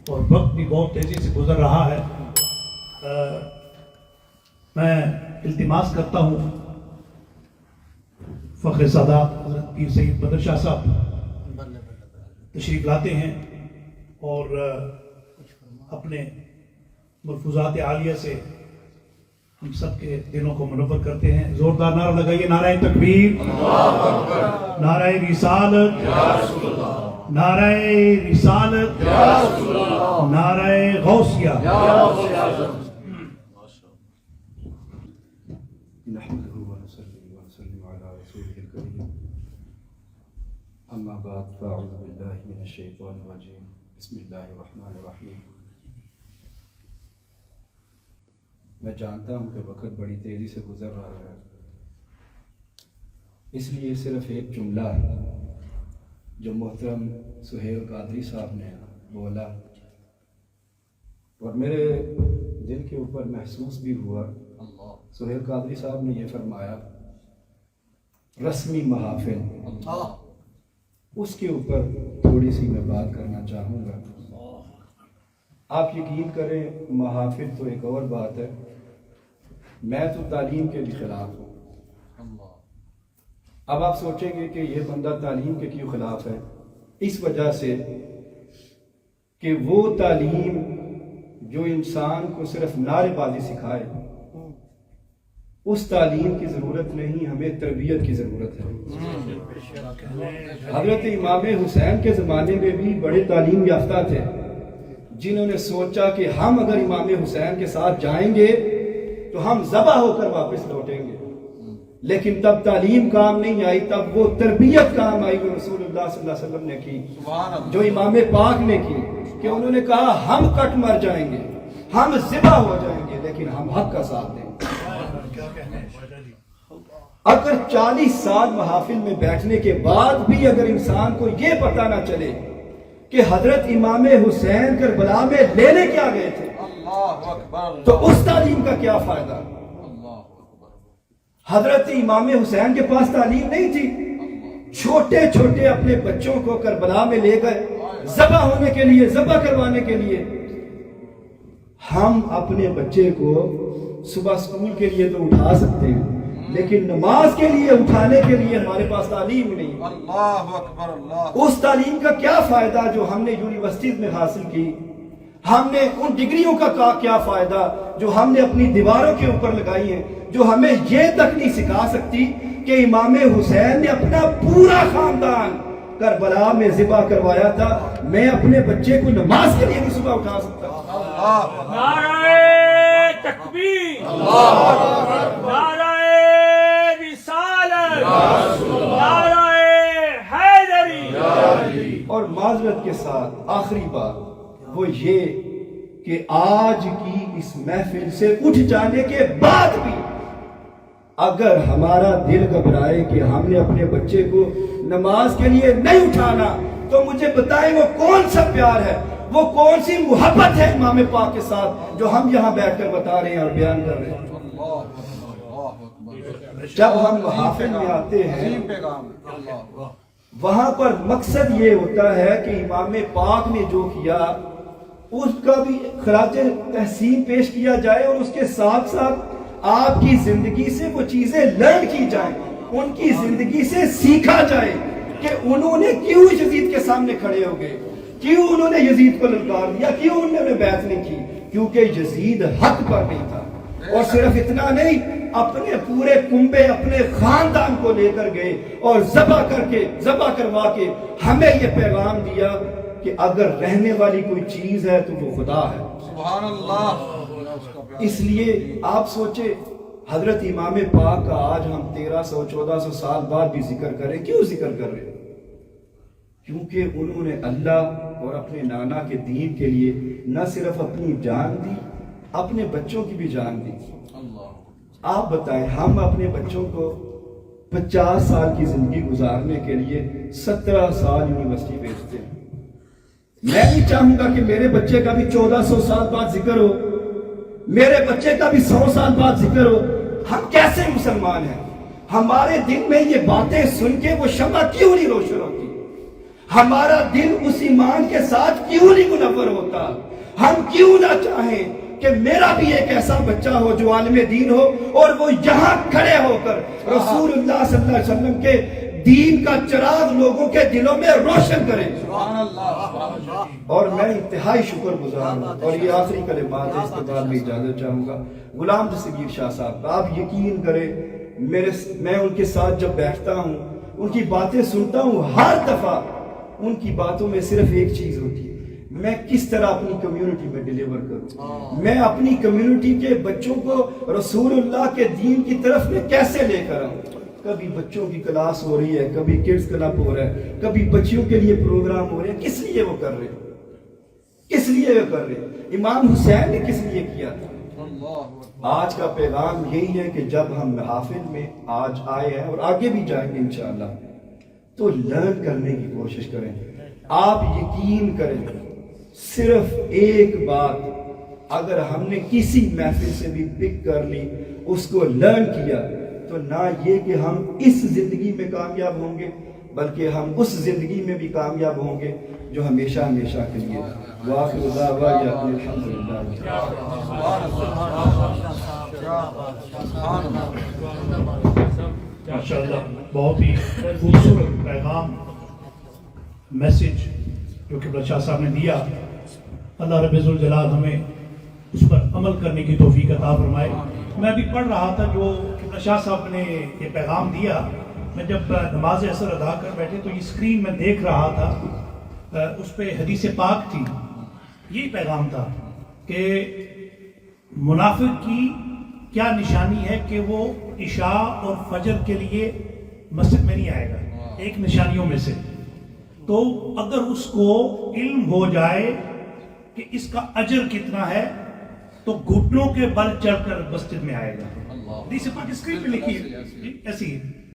اور وقت بھی بہت تیزی سے گزر رہا ہے. میں التماس کرتا ہوں فخر سادات حضرت پیر سید بدر شاہ صاحب تشریف لاتے ہیں اور اپنے ملفوظات عالیہ سے ہم سب کے دلوں کو منور کرتے ہیں. زوردار نعرہ لگائیے. نعرہ تکبیر، نعرہ رسالت، نعرہ رسالت، نعرہ غوثیہ. نحمده ونصلي ونسلم على رسوله الكريم. اما بعد فاعوذ بالله من الشيطان الرجيم. بسم الله الرحمن الرحيم. میں جانتا ہوں کہ وقت بڑی تیزی سے گزر رہا ہے، اس لیے صرف ایک جملہ ہے جو محترم سہیل قادری صاحب نے بولا اور میرے دل کے اوپر محسوس بھی ہوا. سہیل قادری صاحب نے یہ فرمایا رسمی محافل، اس کے اوپر تھوڑی سی میں بات کرنا چاہوں گا. آپ یقین کریں محافل تو ایک اور بات ہے، میں تو تعلیم کے بھی خلاف ہوں. اب آپ سوچیں گے کہ یہ بندہ تعلیم کے کیوں خلاف ہے؟ اس وجہ سے کہ وہ تعلیم جو انسان کو صرف نعرے بازی سکھائے، اس تعلیم کی ضرورت نہیں، ہمیں تربیت کی ضرورت ہے. حضرت امام حسین کے زمانے میں بھی بڑے تعلیم یافتہ تھے جنہوں نے سوچا کہ ہم اگر امام حسین کے ساتھ جائیں گے تو ہم ذبح ہو کر واپس لوٹیں گے. لیکن تب تعلیم کام نہیں آئی، تب وہ تربیت کام آئی جو رسول اللہ صلی اللہ علیہ وسلم نے کی، جو امام پاک نے کی، کہ انہوں نے کہا ہم کٹ مر جائیں گے، ہم ذبح ہو جائیں گے، لیکن ہم حق کا ساتھ دیں گے. اگر 40 سال محافل میں بیٹھنے کے بعد بھی اگر انسان کو یہ پتہ نہ چلے کہ حضرت امام حسین کربلا میں لینے کیا گئے تھے، تو اس تعلیم کا کیا فائدہ؟ حضرت امام حسین کے پاس تعلیم نہیں تھی، چھوٹے چھوٹے اپنے بچوں کو کربلا میں لے گئے ذبح ہونے کے لیے، ذبح کروانے کے لیے. ہم اپنے بچے کو صبح سکول کے لیے تو اٹھا سکتے ہیں، لیکن نماز کے لیے اٹھانے کے لیے ہمارے پاس تعلیم نہیں. اللہ اکبر اللہ. اس تعلیم کا کیا فائدہ جو ہم نے یونیورسٹیز میں حاصل کی؟ ہم نے ان ڈگریوں کا کیا فائدہ جو ہم نے اپنی دیواروں کے اوپر لگائی ہیں، جو ہمیں یہ تک نہیں سکھا سکتی کہ امام حسین نے اپنا پورا خاندان کربلا میں ذبح کروایا تھا. میں اپنے بچے کو نماز کے لیے نہیں صبح اٹھا سکتا. نعرہ تکبیر، نعرہ رسالت، نعرہ حیدری. اور معذرت کے ساتھ آخری بات وہ یہ کہ آج کی اس محفل سے اٹھ جانے کے بعد بھی اگر ہمارا دل گھبرائے کہ ہم نے اپنے بچے کو نماز کے لیے نہیں اٹھانا، تو مجھے بتائیں وہ کون سا پیار ہے، وہ کون سی محبت ہے امام پاک کے ساتھ جو ہم یہاں بیٹھ کر بتا رہے ہیں اور بیان کر رہے ہیں. جب ہم محافل میں آتے ہیں وہاں پر مقصد یہ ہوتا ہے کہ امام پاک نے جو کیا اس کا بھی خراج تحسین پیش کیا جائے، اور اس کے ساتھ ساتھ آپ کی زندگی سے وہ چیزیں لرن کی جائیں، ان کی زندگی سے سیکھا جائے کہ انہوں نے کیوں یزید کے سامنے کھڑے ہو گئے، کیوں انہوں نے یزید کو للکار دیا، کیوں انہوں نے بیعت نہیں کی، کیونکہ یزید حق پر نہیں تھا. اور صرف اتنا نہیں، اپنے پورے کنبے اپنے خاندان کو لے کر گئے اور ذبح کروا کے ہمیں یہ پیغام دیا کہ اگر رہنے والی کوئی چیز ہے تو وہ خدا ہے. سبحان اللہ. اس لیے آپ سوچے حضرت امام پاک کا آج ہم 1300-1400 سال بعد بھی ذکر کریں. کیوں ذکر کر رہے ہیں؟ کیونکہ انہوں نے اللہ اور اپنے نانا کے دین کے لیے نہ صرف اپنی جان دی، اپنے بچوں کی بھی جان دی. آپ بتائیں ہم اپنے بچوں کو 50 سال کی زندگی گزارنے کے لیے 17 سال یونیورسٹی بھیجتے ہیں. میں نہیں چاہوں گا کہ میرے بچے کا بھی 1400 سال بعد ذکر ہو، میرے بچے کا بھی 100 سال بعد ذکر ہو. ہم کیسے مسلمان ہیں؟ ہمارے دل میں یہ باتیں سن کے وہ شمع کیوں نہیں روشن ہوتی؟ ہمارا دل اس ایمان کے ساتھ کیوں نہیں منور ہوتا؟ ہم کیوں نہ چاہیں کہ میرا بھی ایک ایسا بچہ ہو جو عالم دین ہو اور وہ یہاں کھڑے ہو کر رسول اللہ صلی اللہ علیہ وسلم کے دین کا چراغ لوگوں کے دلوں میں روشن کرے. سبحان اللہ. اور میں انتہائی شکر گزار ہوں. اور یہ آخری کلمات ہے، اس کے بعد میں اجازت چاہوں گا. غلام دستگیر شاہ صاحب، آپ یقین کریں میں ان کے ساتھ جب بیٹھتا ہوں، ان کی باتیں سنتا ہوں، ہر دفعہ ان کی باتوں میں صرف ایک چیز ہوتی ہے، میں کس طرح اپنی کمیونٹی میں ڈیلیور کروں، میں اپنی کمیونٹی کے بچوں کو رسول اللہ کے دین کی طرف میں کیسے لے کر آؤں. کبھی بچوں کی کلاس ہو رہی ہے، کبھی کڈز کلب ہو رہا ہے، کبھی بچیوں کے لیے پروگرام ہو رہے ہیں. کس لیے وہ کر رہے ہیں؟ کس لیے وہ کر رہے ہیں؟ امام حسین نے کس لیے کیا تھا؟ آج کا پیغام یہی ہے کہ جب ہم محافل میں آج آئے ہیں اور آگے بھی جائیں گے انشاءاللہ، تو لرن کرنے کی کوشش کریں. آپ یقین کریں، صرف ایک بات اگر ہم نے کسی محفل سے بھی پک کر لی، اس کو لرن کیا، تو نہ یہ کہ ہم اس زندگی میں کامیاب ہوں گے، بلکہ ہم اس زندگی میں بھی کامیاب ہوں گے جو ہمیشہ ہمیشہ کے لیے. وآخر دعوانا الحمدللہ. ماشاءاللہ بہت ہی خوبصورت پیغام میسج جو کہ شاہ صاحب نے دیا. اللہ رب ذوالجلال ہمیں اس پر عمل کرنے کی توفیق عطا فرمائے. میں بھی پڑھ رہا تھا جو شاہ صاحب نے یہ پیغام دیا. میں جب نماز عصر ادا کر بیٹھے تو یہ اسکرین میں دیکھ رہا تھا، اس پہ حدیث پاک تھی. یہی پیغام تھا کہ منافق کی کیا نشانی ہے کہ وہ عشاء اور فجر کے لیے مسجد میں نہیں آئے گا، ایک نشانیوں میں سے. تو اگر اس کو علم ہو جائے کہ اس کا اجر کتنا ہے تو گھٹنوں کے بل چڑھ کر مسجد میں آئے گا. حدیث پاک اسکرین پہ لکھی ہے ایسی